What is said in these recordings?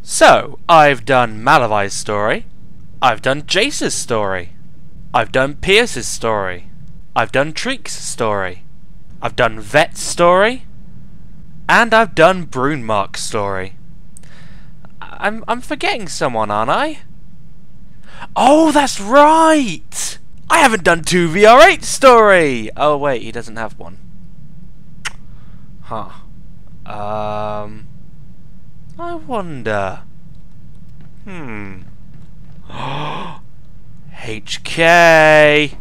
So, I've done Malavai's story, I've done Jace's story, I've done Pierce's story, I've done Treek's story, I've done Vet's story, and I've done Brunemark's story. I'm forgetting someone, aren't I? Oh, that's right! I haven't done 2VR8's story! Oh wait, he doesn't have one. Huh. I wonder. HK!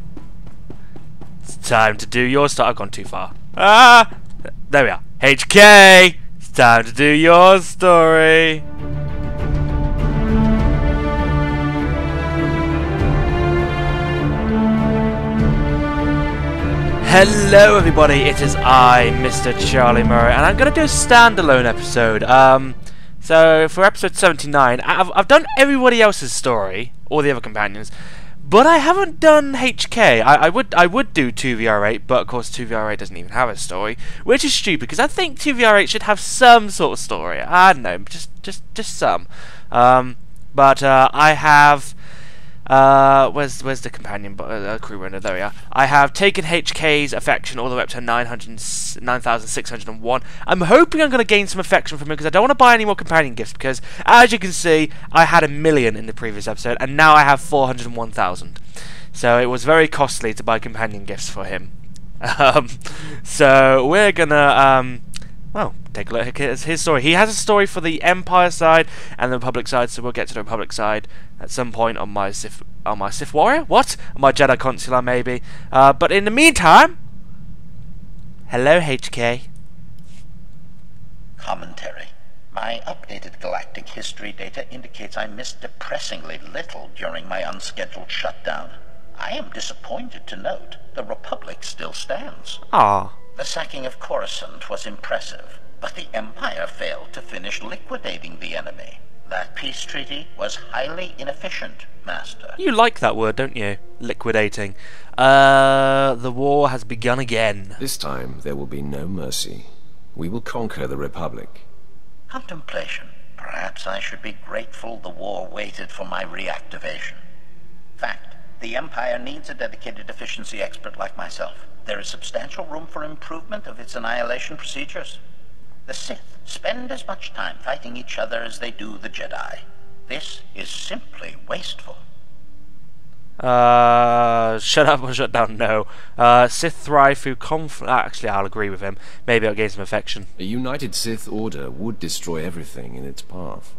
It's time to do your story. I've gone too far. Ah! There we are. HK! It's time to do your story. Hello everybody, it is I, Mr. Charlie Murray, and I'm going to do a standalone episode. So for episode 79, I've done everybody else's story, all the other companions, but I haven't done HK. I would do 2VR8, but of course 2VR8 doesn't even have a story, which is stupid because I think 2VR8 should have some sort of story. I don't know, just some. But I have. Where's the companion crew runner? There we are. I have taken HK's affection all the way up to 9,601. I'm hoping I'm going to gain some affection from him because I don't want to buy any more companion gifts because, as you can see, I had 1 million in the previous episode and now I have 401,000. So it was very costly to buy companion gifts for him. So we're gonna well, take a look at his story. He has a story for the Empire side and the Republic side, so we'll get to the Republic side at some point on my Sith warrior? What? On my Jedi Consular, maybe. But in the meantime, hello, HK. Commentary. My updated galactic history data indicates I missed depressingly little during my unscheduled shutdown. I am disappointed to note the Republic still stands. Ah. The sacking of Coruscant was impressive, but the Empire failed to finish liquidating the enemy. That peace treaty was highly inefficient, Master. You like that word, don't you? Liquidating. The war has begun again. This time there will be no mercy. We will conquer the Republic. Contemplation. Perhaps I should be grateful the war waited for my reactivation. Fact. The Empire needs a dedicated efficiency expert like myself. There is substantial room for improvement of its annihilation procedures. The Sith spend as much time fighting each other as they do the Jedi. This is simply wasteful. Shut up or shut down, no. Sith thrive through conflict. Actually, I'll agree with him. Maybe I'll gain some affection. A united Sith order would destroy everything in its path.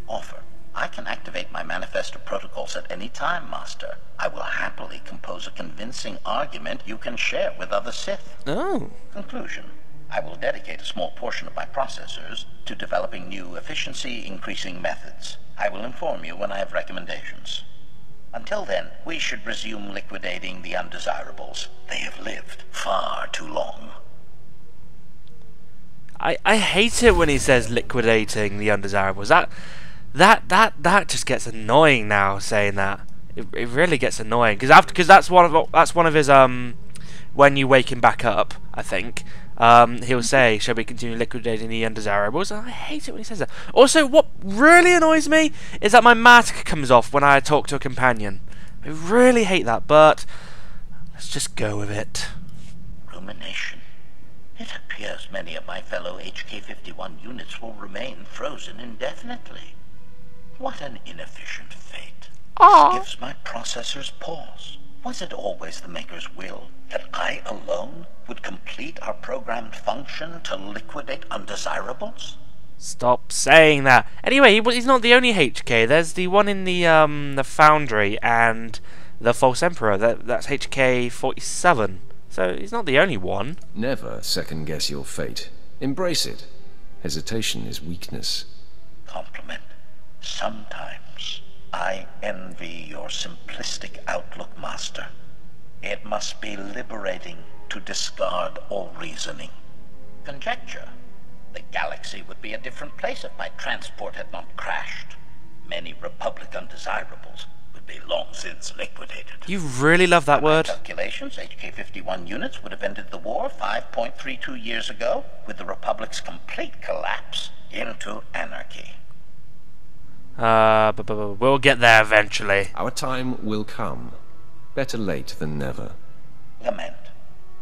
Offer. I can activate my manifesto protocols at any time, Master. I will happily compose a convincing argument you can share with other Sith. Oh. Conclusion. I will dedicate a small portion of my processors to developing new efficiency-increasing methods. I will inform you when I have recommendations. Until then, we should resume liquidating the undesirables. They have lived far too long. I hate it when he says liquidating the undesirables. That just gets annoying now. Saying that, it really gets annoying because that's one of his when you wake him back up, I think. He'll say, "Shall we continue liquidating the undesirables?" And I hate it when he says that. Also, what really annoys me is that my mask comes off when I talk to a companion. I really hate that, but let's just go with it. Rumination. It appears many of my fellow HK-51 units will remain frozen indefinitely. What an inefficient fate. Aww. This gives my processors pause. Was it always the Maker's will that I alone would complete our programmed function to liquidate undesirables? Stop saying that. Anyway, he's not the only HK. There's the one in the Foundry and the False Emperor. That's HK-47. So he's not the only one. Never second-guess your fate. Embrace it. Hesitation is weakness. Compliment. Sometimes I envy your simplistic outlook, Master. It must be liberating to discard all reasoning. Conjecture. The galaxy would be a different place if my transport had not crashed. Many Republic undesirables would be long since liquidated. You really love that word. By my calculations, HK-51 units would have ended the war 5.32 years ago, with the Republic's complete collapse into anarchy. We'll get there eventually. Our time will come. Better late than never. Lament.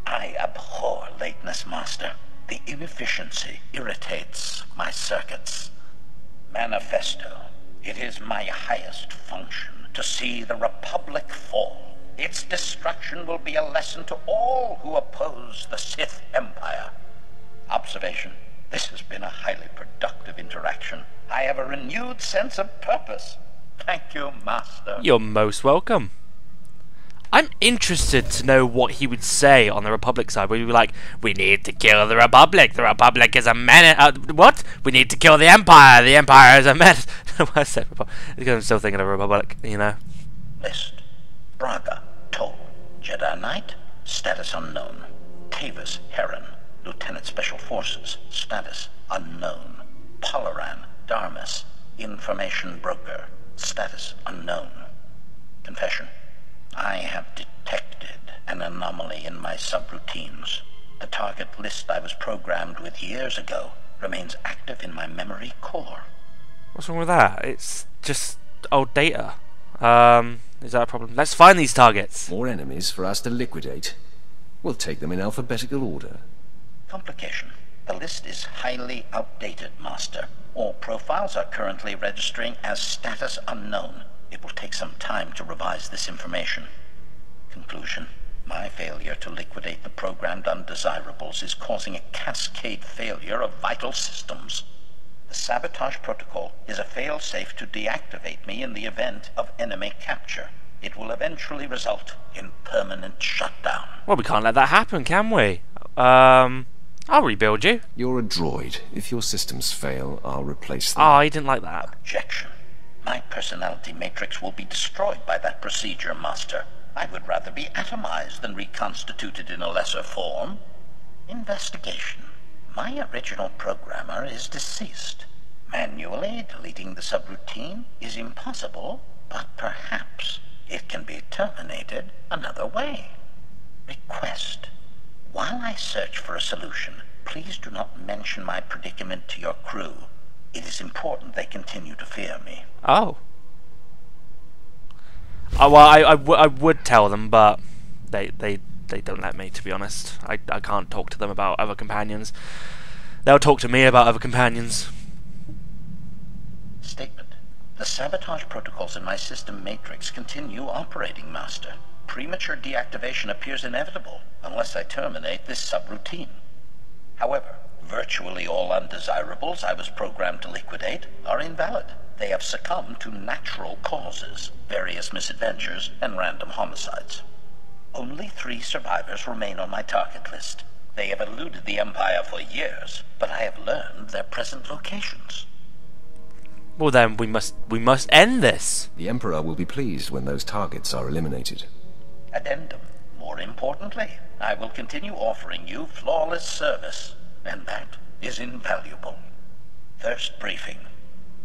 I abhor lateness, Master. The inefficiency irritates my circuits. Manifesto. It is my highest function to see the Republic fall. Its destruction will be a lesson to all who oppose the Sith Empire. Observation. This has been a highly productive interaction. I have a renewed sense of purpose. Thank you, Master. You're most welcome. I'm interested to know what he would say on the Republic side. Would he be like, we need to kill the Republic. The Republic is a menace. What? We need to kill the Empire. The Empire is a menace. I said Republic because I'm still thinking of Republic, you know. List. Braga, Toll, Jedi Knight, status unknown. Tavis, Heron, Lieutenant Special Forces, status unknown. Polaran, Darmus, information broker, status unknown. Confession. I have detected an anomaly in my subroutines. The target list I was programmed with years ago remains active in my memory core. What's wrong with that? It's just old data. Is that a problem? Let's find these targets. More enemies for us to liquidate. We'll take them in alphabetical order. Complication. The list is highly outdated, Master. All profiles are currently registering as status unknown. It will take some time to revise this information. Conclusion. My failure to liquidate the programmed undesirables is causing a cascade failure of vital systems. The sabotage protocol is a fail-safe to deactivate me in the event of enemy capture. It will eventually result in permanent shutdown. Well, we can't let that happen, can we? I'll rebuild you. You're a droid. If your systems fail, I'll replace them. Oh, he didn't like that. Objection. My personality matrix will be destroyed by that procedure, Master. I would rather be atomized than reconstituted in a lesser form. Investigation. My original programmer is deceased. Manually deleting the subroutine is impossible, but perhaps it can be terminated another way. Request. While I search for a solution, please do not mention my predicament to your crew. It is important they continue to fear me. Oh. Oh well, I would tell them, but they don't let me, to be honest. I can't talk to them about other companions. They'll talk to me about other companions. Statement. The sabotage protocols in my system matrix continue operating, Master. Premature deactivation appears inevitable unless I terminate this subroutine. However, virtually all undesirables I was programmed to liquidate are invalid. They have succumbed to natural causes, various misadventures, and random homicides. Only 3 survivors remain on my target list. They have eluded the Empire for years, but I have learned their present locations. Well then, we must end this. The Emperor will be pleased when those targets are eliminated. Addendum. More importantly, I will continue offering you flawless service, and that is invaluable. First briefing.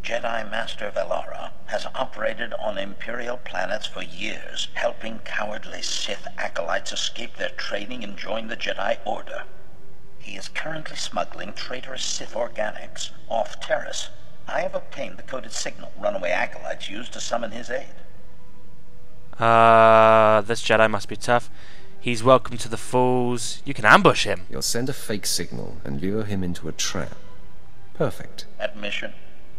Jedi Master Velara has operated on Imperial planets for years, helping cowardly Sith acolytes escape their training and join the Jedi Order. He is currently smuggling traitorous Sith organics off Terrace. I have obtained the coded signal runaway acolytes used to summon his aid. This Jedi must be tough. He's welcome to the Falls. You can ambush him. You'll send a fake signal and lure him into a trap. Perfect. Admission.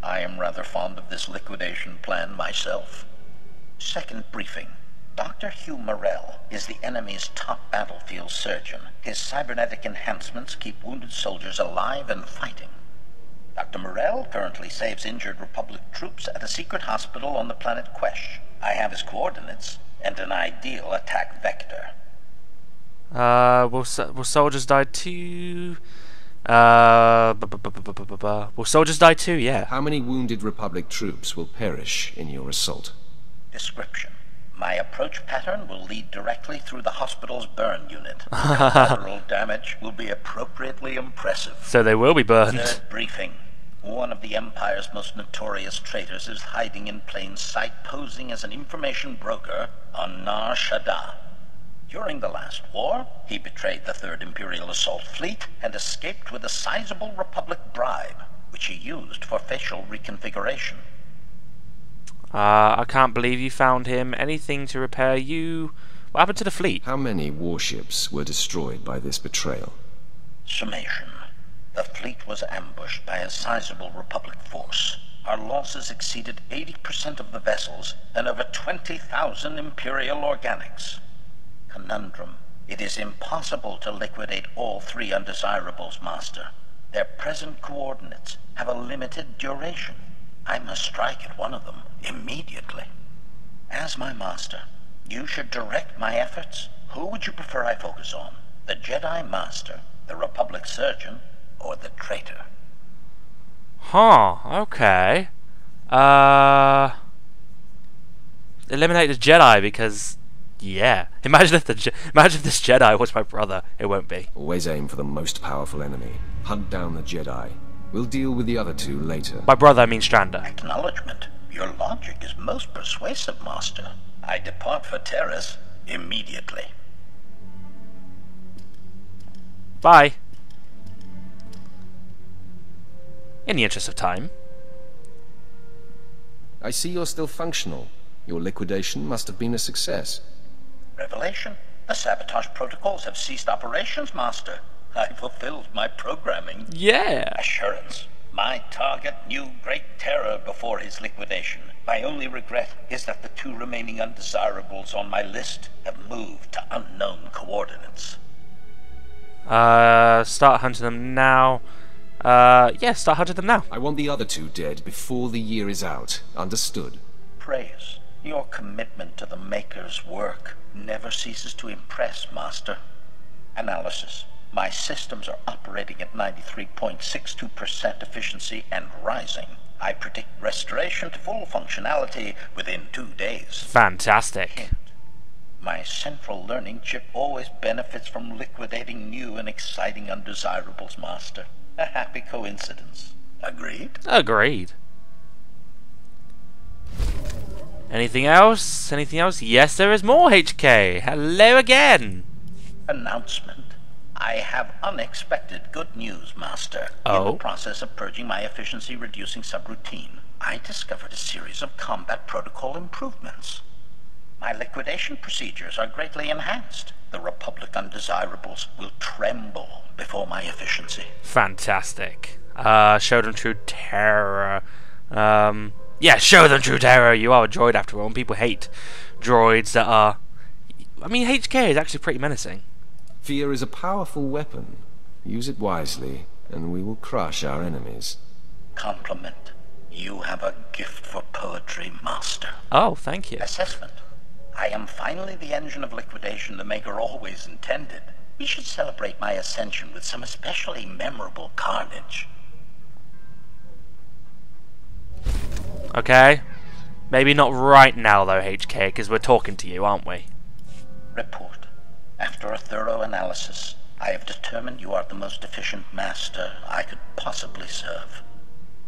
I am rather fond of this liquidation plan myself. Second briefing. Dr. Hugh Morrell is the enemy's top battlefield surgeon. His cybernetic enhancements keep wounded soldiers alive and fighting. Dr. Morrell currently saves injured Republic troops at a secret hospital on the planet Quesh. I have his coordinates and an ideal attack vector. Will soldiers die too? Will soldiers die too? Yeah. How many wounded Republic troops will perish in your assault? Description. My approach pattern will lead directly through the hospital's burn unit. Collateral damage will be appropriately impressive. So they will be burned. Third briefing. One of the Empire's most notorious traitors is hiding in plain sight, posing as an information broker on Nar Shaddaa. During the last war, he betrayed the 3rd Imperial Assault Fleet and escaped with a sizable Republic bribe, which he used for facial reconfiguration. I can't believe you found him. Anything to repair you? What happened to the fleet? How many warships were destroyed by this betrayal? Summation. The fleet was ambushed by a sizable Republic force. Our losses exceeded 80% of the vessels and over 20,000 Imperial organics. Conundrum. It is impossible to liquidate all 3 undesirables, Master. Their present coordinates have a limited duration. I must strike at one of them immediately. As my Master, you should direct my efforts. Who would you prefer I focus on? The Jedi Master, the Republic Surgeon, or the traitor? Huh, okay. Eliminate the Jedi because, yeah. Imagine if this Jedi was my brother. It won't be. Always aim for the most powerful enemy. Hunt down the Jedi. We'll deal with the other 2 later. By brother, I mean Strander. Acknowledgement. Your logic is most persuasive, Master. I depart for Terrace immediately. Bye. In the interest of time. I see you're still functional. Your liquidation must have been a success. Revelation. The sabotage protocols have ceased operations, Master. I fulfilled my programming. Yeah. Assurance. My target knew great terror before his liquidation. My only regret is that the 2 remaining undesirables on my list have moved to unknown coordinates. Start hunting them now. Yeah, start hunting them now. I want the other 2 dead before the year is out. Understood? Praise. Your commitment to the Maker's work never ceases to impress, Master. Analysis. My systems are operating at 93.62% efficiency and rising. I predict restoration to full functionality within 2 days. Fantastic. Hint. My central learning chip always benefits from liquidating new and exciting undesirables, Master. A happy coincidence. Agreed? Agreed. Anything else? Anything else? Yes, there is more, HK. Hello again. Announcement. I have unexpected good news, Master. Oh? In the process of purging my efficiency-reducing subroutine, I discovered a series of combat protocol improvements. My liquidation procedures are greatly enhanced. The Republic undesirables will tremble before my efficiency. Fantastic. Show them true terror. Yeah, show them true terror. You are a droid after all, and people hate droids that are... I mean, HK is actually pretty menacing. Fear is a powerful weapon. Use it wisely, and we will crush our enemies. Compliment. You have a gift for poetry, Master. Oh, thank you. Assessment. I am finally the engine of liquidation the Maker always intended. We should celebrate my ascension with some especially memorable carnage. Okay. Maybe not right now, though, HK, because we're talking to you, aren't we? Report. After a thorough analysis, I have determined you are the most efficient master I could possibly serve.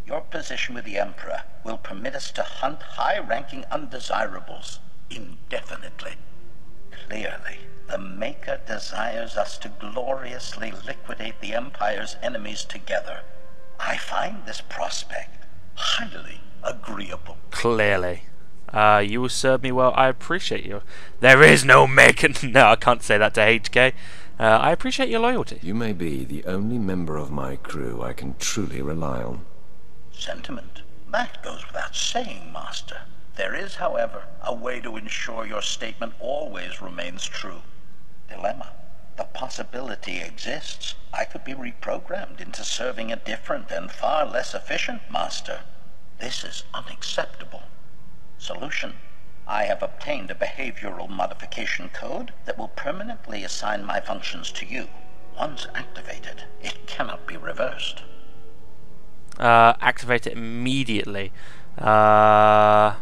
Your position with the Emperor will permit us to hunt high-ranking undesirables indefinitely. Clearly, the Maker desires us to gloriously liquidate the Empire's enemies together. I find this prospect highly agreeable. Clearly. You will serve me well. I appreciate you. There is no Maker. No, I can't say that to HK. I appreciate your loyalty. You may be the only member of my crew I can truly rely on. Sentiment. That goes without saying, Master. There is, however, a way to ensure your statement always remains true. Dilemma. The possibility exists I could be reprogrammed into serving a different and far less efficient master. This is unacceptable. Solution. I have obtained a behavioral modification code that will permanently assign my functions to you. Once activated, it cannot be reversed. Activate it immediately. Yeah,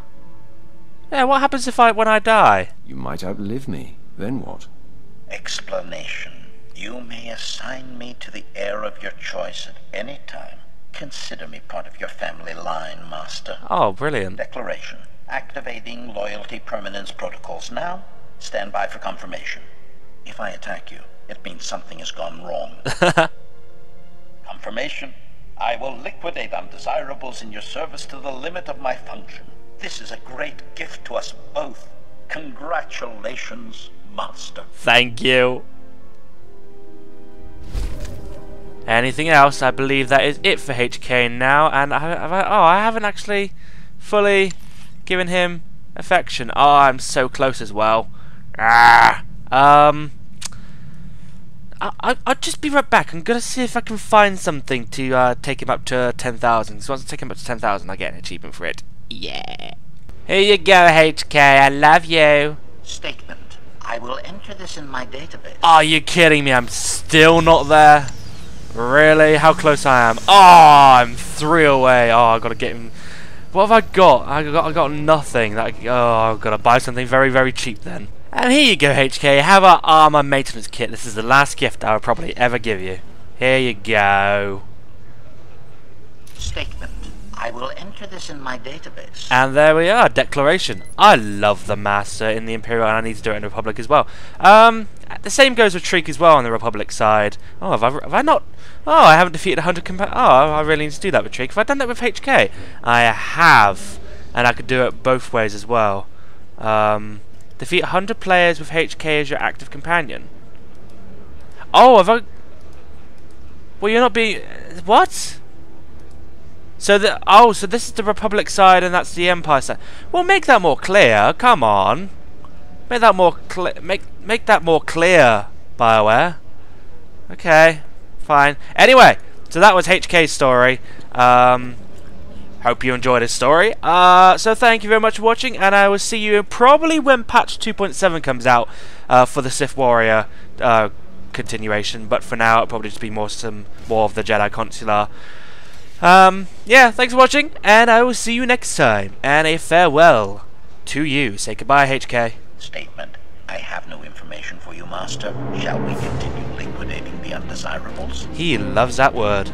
what happens when I die? You might outlive me. Then what? Explanation. You may assign me to the heir of your choice at any time. Consider me part of your family line, Master. Oh, brilliant. Declaration. Activating loyalty permanence protocols now. Stand by for confirmation. If I attack you, it means something has gone wrong. Confirmation. I will liquidate undesirables in your service to the limit of my function. This is a great gift to us both. Congratulations, Master. Thank you. Anything else? I believe that is it for HK now, and I haven't actually fully given him affection. Oh, I'm so close as well. I'll just be right back. I'm gonna see if I can find something to take him up to 10,000. So once I take him up to 10,000, I get an achievement for it. Yeah. Here you go, HK. I love you. Statement. I will enter this in my database. Are you kidding me? I'm still not there. Really? How close I am? Oh, I'm 3 away. Oh, I gotta get him. What have I got? I got nothing. I've gotta buy something very, very cheap then. And here you go, HK. Have our armor maintenance kit. This is the last gift I will probably ever give you. Here you go. Statement. I will enter this in my database. And there we are, declaration. I love the Master in the Imperial, and I need to do it in the Republic as well. The same goes with Treek as well on the Republic side. Oh, have I not? Oh, I haven't defeated 100 Oh, I really need to do that with Treek. Have I done that with HK? I have, and I could do it both ways as well. Defeat 100 players with HK as your active companion. Oh, have I? Well, you're not being. What? So so this is the Republic side and that's the Empire side. Well, make that more clear. Come on, make that more clear. Make that more clear, BioWare. Okay, fine. Anyway, so that was HK's story. Hope you enjoyed his story. So thank you very much for watching, and I will see you probably when patch 2.7 comes out for the Sith Warrior continuation. But for now, it'll probably just be more of the Jedi Consular. Yeah, thanks for watching, and I will see you next time. And a farewell to you. Say goodbye, HK. Statement. I have no information for you, Master. Shall we continue liquidating the undesirables? He loves that word.